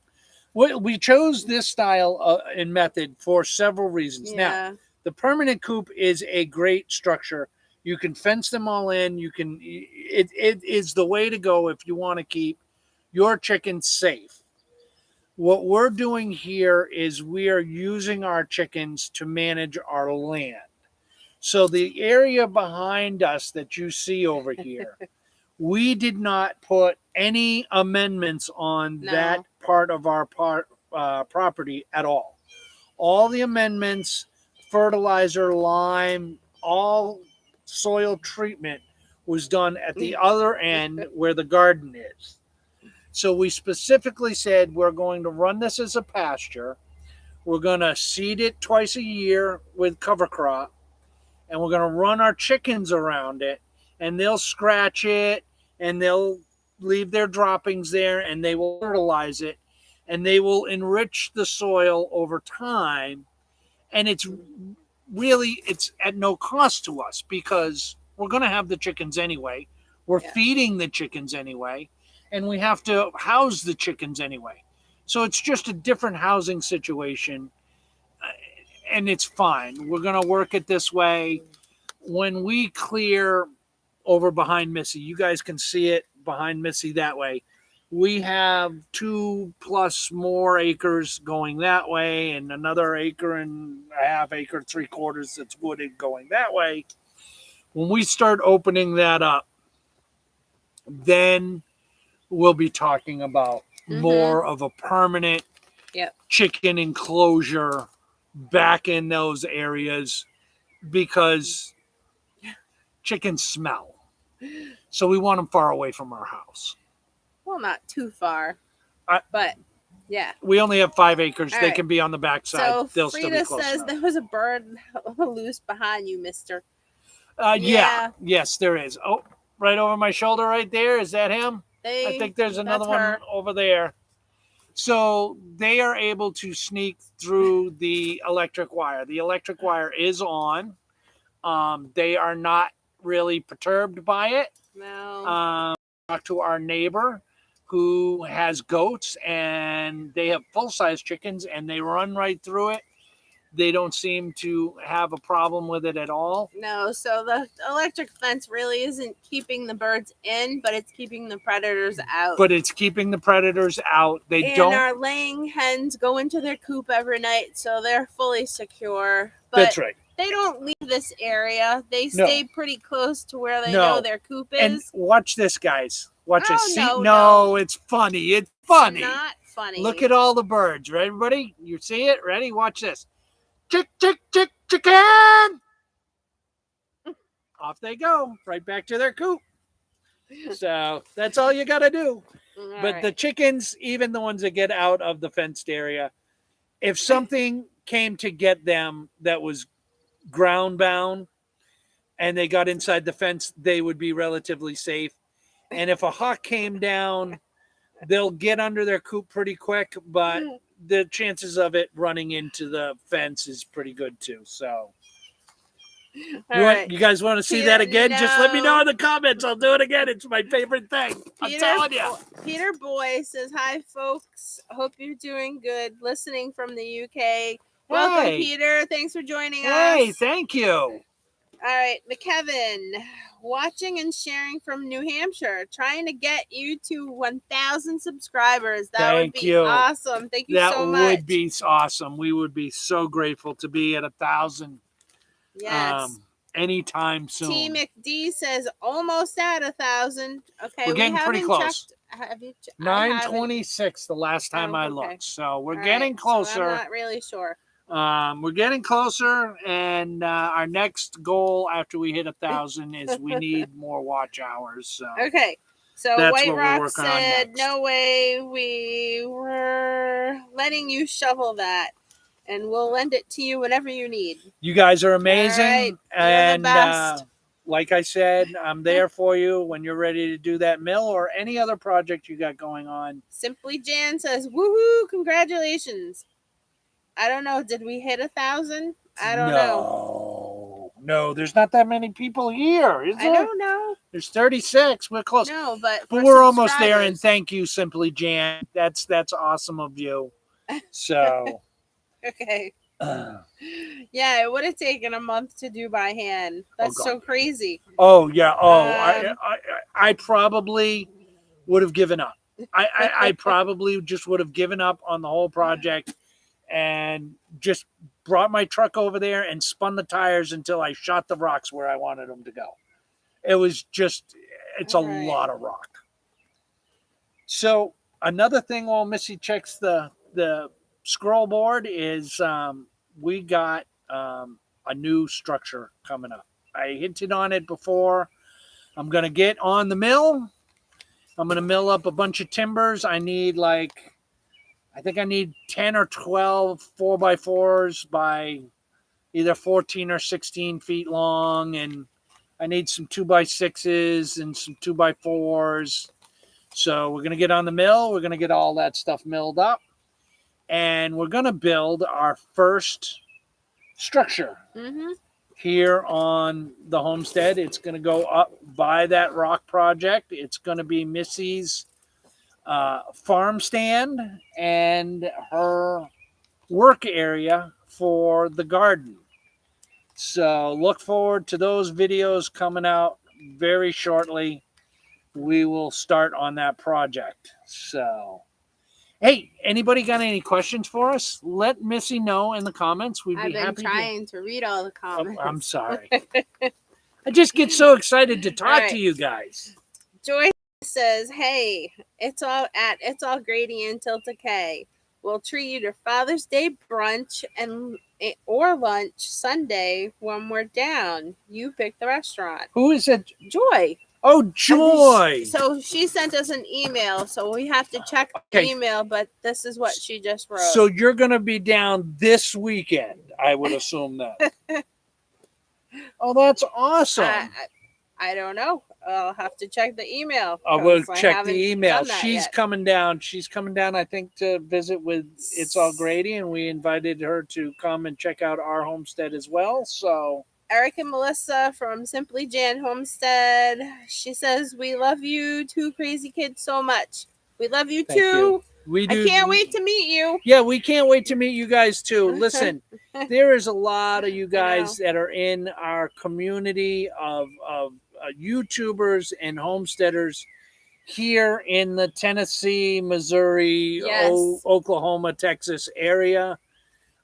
We chose this style and method for several reasons. Yeah. Now, the permanent coop is a great structure. You can fence them all in. It is the way to go if you want to keep your chickens safe. What we're doing here is we are using our chickens to manage our land. So the area behind us that you see over here, we did not put any amendments on that part of our property at all. All the amendments, fertilizer, lime, all soil treatment was done at the other end where the garden is. So we specifically said we're going to run this as a pasture. We're going to seed it twice a year with cover crop, and we're going to run our chickens around it, and they'll scratch it, and they'll leave their droppings there, and they will fertilize it, and they will enrich the soil over time. And it's at no cost to us because we're going to have the chickens anyway. We're feeding the chickens anyway, and we have to house the chickens anyway. So it's just a different housing situation, and it's fine. We're going to work it this way. When we clear over behind Missy, you guys can see it behind Missy that way. We have 2+ more acres going that way, and another 1.5 acre, 3/4 that's wooded going that way. When we start opening that up, then we'll be talking about more of a permanent chicken enclosure back in those areas because chickens smell. So we want them far away from our house. Well, not too far, but yeah. We only have 5 acres. All they right. can be on the backside. So They'll Frida still be close says enough. there was a bird loose behind you, mister. Yeah. Yes, there is. Oh, right over my shoulder right there. Is that him? I think there's another one over there. So they are able to sneak through the electric wire. The electric wire is on. They are not really perturbed by it. No. Talk to our neighbor who has goats, and they have full-size chickens, and they run right through it. They don't seem to have a problem with it at all. No, so the electric fence really isn't keeping the birds in, but it's keeping the predators out. But it's keeping the predators out. And our laying hens go into their coop every night, so they're fully secure. But that's right. They don't leave this area. They stay pretty close to where they know their coop is. And watch this, guys. Watch this. See, no, it's funny. It's funny. It's not funny. Look at all the birds. Right, everybody? You see it? Ready? Watch this. Chick, chick, chick, chicken! Off they go. Right back to their coop. So that's all you got to do. But the chickens, even the ones that get out of the fenced area, if something came to get them that was ground bound and they got inside the fence, they would be relatively safe. And if a hawk came down, they'll get under their coop pretty quick, but the chances of it running into the fence is pretty good too. So you guys want to see that again? Just let me know in the comments. I'll do it again. It's my favorite thing. I'm telling you. Peter Boy says, hi, folks. Hope you're doing good. Listening from the UK. Welcome, Peter. Thanks for joining us. Hey, thank you. All right, McKevin, watching and sharing from New Hampshire, trying to get you to 1,000 subscribers. That would be awesome. Thank you so much. That would be awesome. We would be so grateful to be at 1,000. Yes. Anytime soon. T McD says almost at 1,000. Okay, we're getting pretty close. Have you 926 the last time I looked. So we're getting closer. So I'm not really sure. We're getting closer, and our next goal after we hit 1,000 is we need more watch hours. So okay, so White Rock said, "No way, we were letting you shovel that, and we'll lend it to you whenever you need." You guys are amazing, and the best. Like I said, I'm there for you when you're ready to do that mill or any other project you got going on. Simply Jan says, "Woohoo! Congratulations." I don't know. Did we hit 1,000? I don't know. No, there's not that many people here, is there? I don't know. There's 36. We're close. No, but we're almost there. And thank you, Simply Jan. That's awesome of you. So. Okay. Yeah, it would have taken a month to do by hand. That's so crazy. Oh yeah. Oh, I probably would have given up. I probably just would have given up on the whole project. And just brought my truck over there and spun the tires until I shot the rocks where I wanted them to go. It was just, it's a lot of rock. So another thing while Missy checks the scroll board is we got a new structure coming up. I hinted on it before. I'm going to get on the mill. I'm going to mill up a bunch of timbers. I think I need 10 or 12 4x4s by either 14 or 16 feet long. And I need some 2x6s and some 2x4s. So we're going to get on the mill. We're going to get all that stuff milled up. And we're going to build our first structure here on the homestead. It's going to go up by that rock project. It's going to be Missy's farm stand and her work area for the garden. So look forward to those videos coming out very shortly. We will start on that project. So, hey, anybody got any questions for us? Let Missy know in the comments. We'd be happy. I've been trying to read all the comments. Oh, I'm sorry. I just get so excited to talk to you guys. Joyce says, "Hey, it's all Grady and Tilted K. We'll treat you to Father's Day brunch or lunch Sunday when we're down. You pick the restaurant." Who is it? Joy. Oh, Joy. So she sent us an email, so we have to check the email, but this is what she just wrote. So you're going to be down this weekend, I would assume that. Oh, that's awesome. I don't know. I'll have to check the email. We'll check the email. She's coming down. She's coming down, I think, to visit with It's All Grady, and we invited her to come and check out our homestead as well. So Eric and Melissa from Simply Jan Homestead. She says, "We love you two crazy kids so much. We love you too. We do. I can't wait to meet you." Yeah, we can't wait to meet you guys too. Listen, there is a lot of you guys that are in our community of YouTubers and homesteaders here in the Tennessee, Missouri, Oklahoma, Texas area.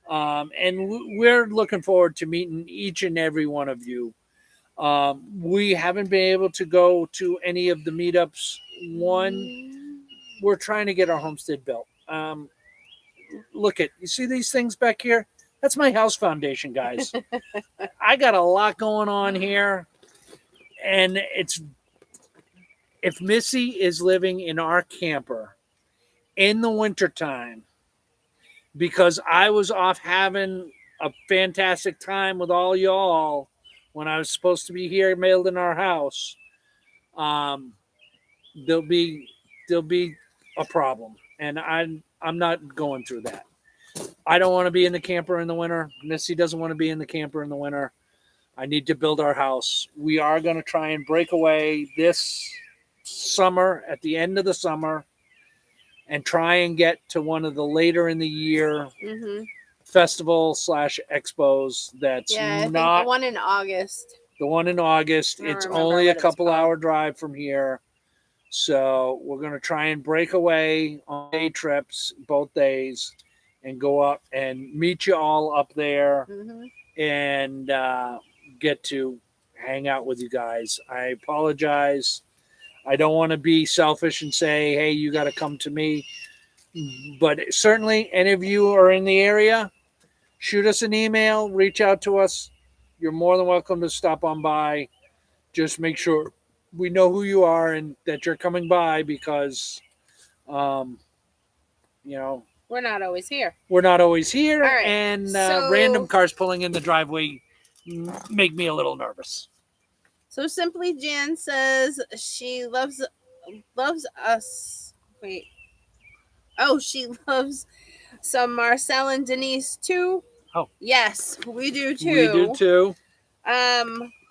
And we're looking forward to meeting each and every one of you. We haven't been able to go to any of the meetups. We're trying to get our homestead built. You see these things back here? That's my house foundation, guys. I got a lot going on here. And if Missy is living in our camper in the wintertime, because I was off having a fantastic time with all y'all when I was supposed to be here mailed in our house, there'll be a problem. And I'm not going through that. I don't want to be in the camper in the winter. Missy doesn't want to be in the camper in the winter. I need to build our house. We are going to try and break away this summer, at the end of the summer, and try and get to one of the later in the year festival/expos. That's I think not the one in August. The one in August. It's only a couple hour drive from here. So we're going to try and break away on day trips, both days, and go up and meet you all up there and get to hang out with you guys. I apologize. I don't want to be selfish and say, hey, you got to come to me. But certainly, any of you are in the area, shoot us an email, reach out to us. You're more than welcome to stop on by. Just make sure we know who you are and that you're coming by because, we're not always here. We're not always here. Right. And random cars pulling in the driveway make me a little nervous. So Simply Jan says she loves us. Wait. Oh, she loves some Marcel and Denise too. Oh. Yes, we do too. We do too.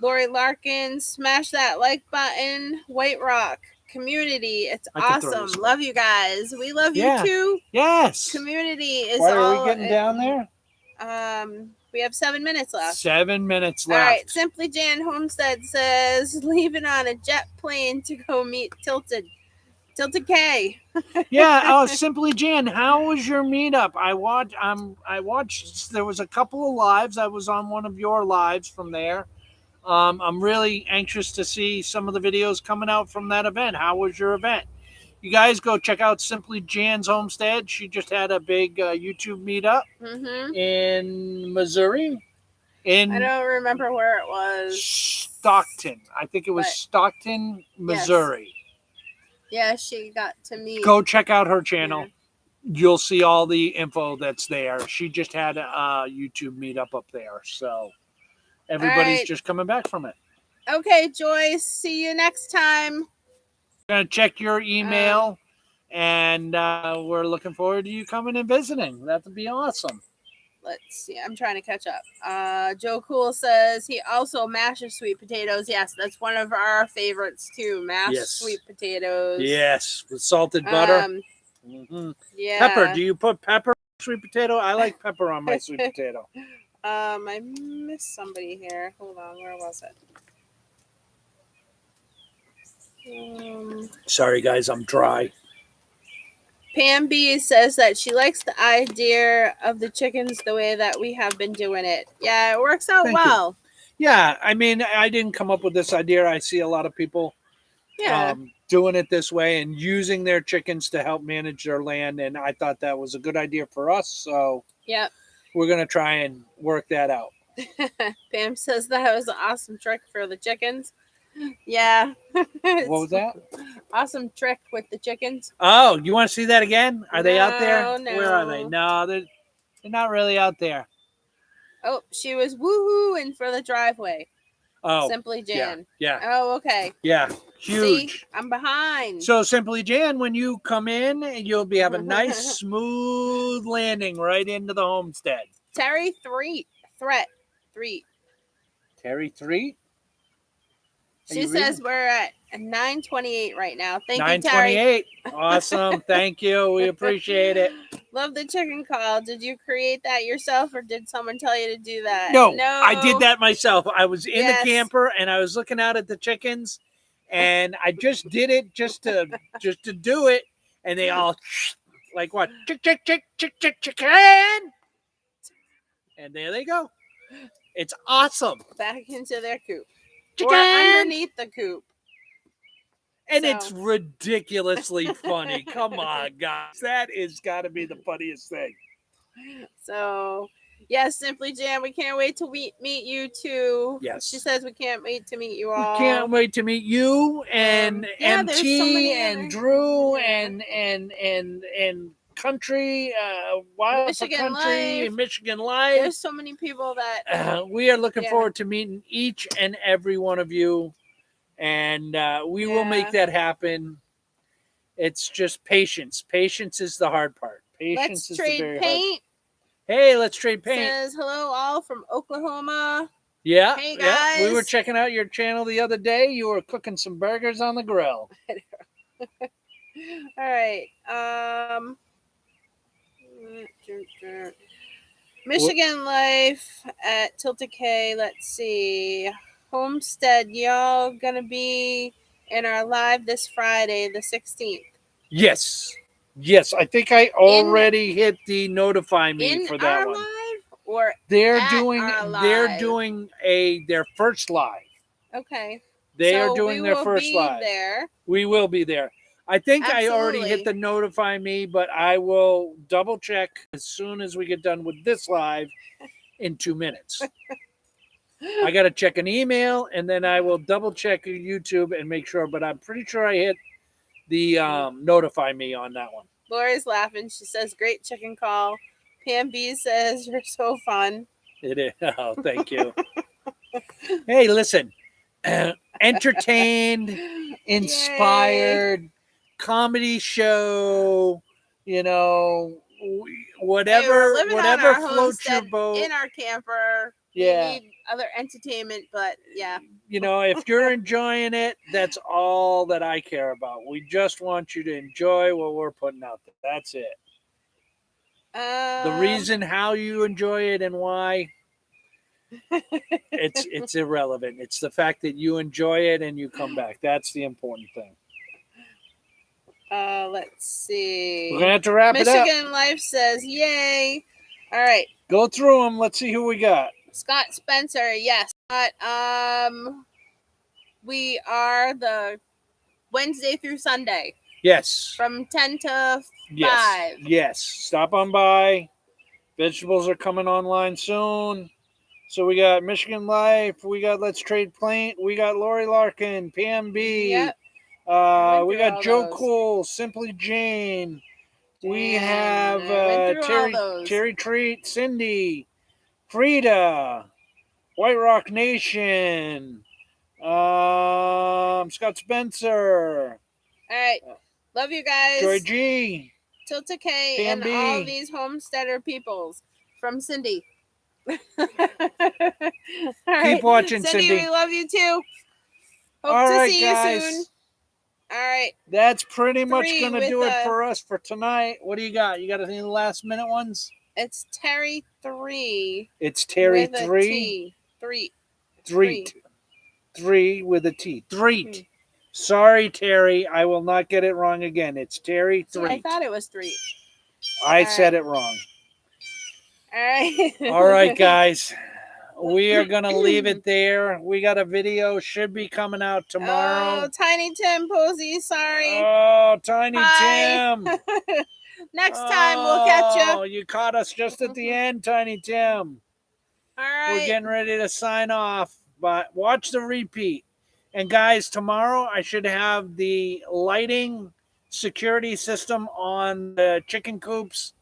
Lori Larkin, smash that like button. White Rock community, it's awesome. Love you guys. We love you too. Yes. Community is Why are we getting down there? We have 7 minutes left. 7 minutes left. All right. Simply Jan Homestead says, leaving on a jet plane to go meet Tilted K. Yeah. Oh, Simply Jan, how was your meetup? I watched. There was a couple of lives. I was on one of your lives from there. I'm really anxious to see some of the videos coming out from that event. How was your event? You guys go check out Simply Jan's Homestead. She just had a big YouTube meetup in Missouri. I don't remember where it was. Stockton. I think it was Stockton, Missouri. Yeah, she got to meet. Go check out her channel. Yeah. You'll see all the info that's there. She just had a YouTube meetup up there. So everybody's just coming back from it. Okay, Joyce. See you next time. Going to check your email, and we're looking forward to you coming and visiting. That would be awesome. Let's see. I'm trying to catch up. Joe Cool says he also mashes sweet potatoes. Yes, that's one of our favorites too. Mashed sweet potatoes. Yes, with salted butter. Yeah. Pepper. Do you put pepper on sweet potato? I like pepper on my sweet potato. I missed somebody here. Hold on. Where was it? Sorry, guys. I'm dry. Pam B says that she likes the idea of the chickens the way that we have been doing it. Yeah, it works out well. Yeah, I mean, I didn't come up with this idea. I see a lot of people doing it this way and using their chickens to help manage their land. And I thought that was a good idea for us. So Yep. We're going to try and work that out. Pam says that was an awesome trick for the chickens. Yeah. What was that? Awesome trick with the chickens. Oh, you want to see that again? Are they out there? No. Where are they? No, they're not really out there. Oh, she was woohooing for the driveway. Oh, Simply Jan. Yeah. Oh, okay. Yeah. Huge. See, I'm behind. So Simply Jan, when you come in, you'll be have a nice smooth landing right into the homestead. Terry Threat. Terry 3? She says we're at 9:28 right now. Thank you, 9:28. Awesome. Thank you. We appreciate it. Love the chicken call. Did you create that yourself or did someone tell you to do that? No. I did that myself. I was in Yes. the camper and I was looking out at the chickens and I just did it just to do it. And they all like what? Chicken. And there they go. It's awesome. Back into their coop. Chicken. Or underneath the coop. And it's ridiculously funny. Come on, guys. That is got to be the funniest thing. So, yes, Simply Jam, we can't wait to meet you too. Yes. She says we can't wait to meet you all. We can't wait to meet you and MT and Drew and Country, Wild Michigan Country Life. and Michigan Life. There's so many people that we are looking forward to meeting each and every one of you. And we will make that happen. It's just patience. Patience is the hard part. Patience is the very hard part. Hey, let's trade paint. Says hello all from Oklahoma. Yeah. Hey guys. Yeah. We were checking out your channel the other day. You were cooking some burgers on the grill. All right. Michigan Life at Tilted K. Let's see. Homestead, y'all gonna be in our live this Friday, the 16th. Yes. I think I already hit the notify me for that one. Live or they're doing their first live. Okay. They are doing their first live. We will be there. I think I already hit the notify me, but I will double check as soon as we get done with this live in 2 minutes. I got to check an email and then I will double check YouTube and make sure, but I'm pretty sure I hit the notify me on that one. Lori's laughing. She says, great chicken call. Pam B says, you're so fun. It is. Oh, thank you. Hey, listen, entertained, inspired, comedy show, whatever floats your boat. In our camper. Yeah. We need other entertainment, but yeah. If you're enjoying it, that's all that I care about. We just want you to enjoy what we're putting out there. That's it. The reason how you enjoy it and why, it's irrelevant. It's the fact that you enjoy it and you come back. That's the important thing. Let's see. We're gonna have to wrap it up. Michigan Life says, yay. All right. Go through them. Let's see who we got. Scott Spencer, yes. We are the Wednesday through Sunday. Yes. From 10 to 5. Yes. Stop on by. Vegetables are coming online soon. So we got Michigan Life. We got Let's Trade Paint. We got Lori Larkin, Pam B. Yep. We got Joe Cole, Simply Jane. We have Terry Treat, Cindy, Frida, White Rock Nation, Scott Spencer. All right. Love you guys. Joy G. Tilted K Pam and B. all these homesteader peoples. From Cindy. Keep watching, Cindy. We love you too. Hope to see you soon. All right. That's pretty much going to do it for us for tonight. What do you got? You got any last minute ones? It's Terry 3. It's Terry 3. 3 with a T. Threet. Sorry, Terry. I will not get it wrong again. It's Terry 3. I thought it was 3. I said it wrong. All right. All right, guys. we are going to leave it there. We got a video should be coming out tomorrow. Oh, Tiny Tim Posey, sorry. Oh, Tiny Tim. Next time we'll catch you. Oh, you caught us just at the end, Tiny Tim. All right. We're getting ready to sign off, but watch the repeat. And guys, tomorrow I should have the lighting security system on the chicken coops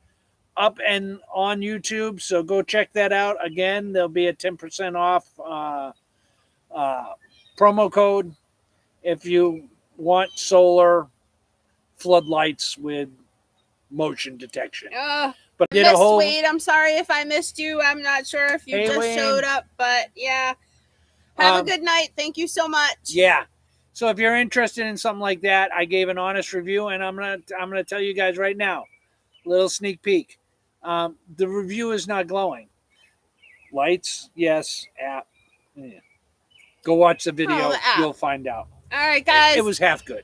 up and on YouTube. So go check that out. Again, there'll be a 10% off promo code if you want solar floodlights with motion detection. But did Miss Wade, I'm sorry if I missed you. I'm not sure if you just Wayne. showed up, but yeah. Have a good night. Thank you so much. Yeah. So if you're interested in something like that, I gave an honest review, and I'm gonna tell you guys right now, little sneak peek. The review is not glowing. Lights, yes. App, yeah. Go watch the video. You'll find out. All right, guys. It was half good.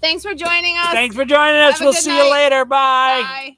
Thanks for joining us. Thanks for joining us. We'll see you later. Bye. Bye.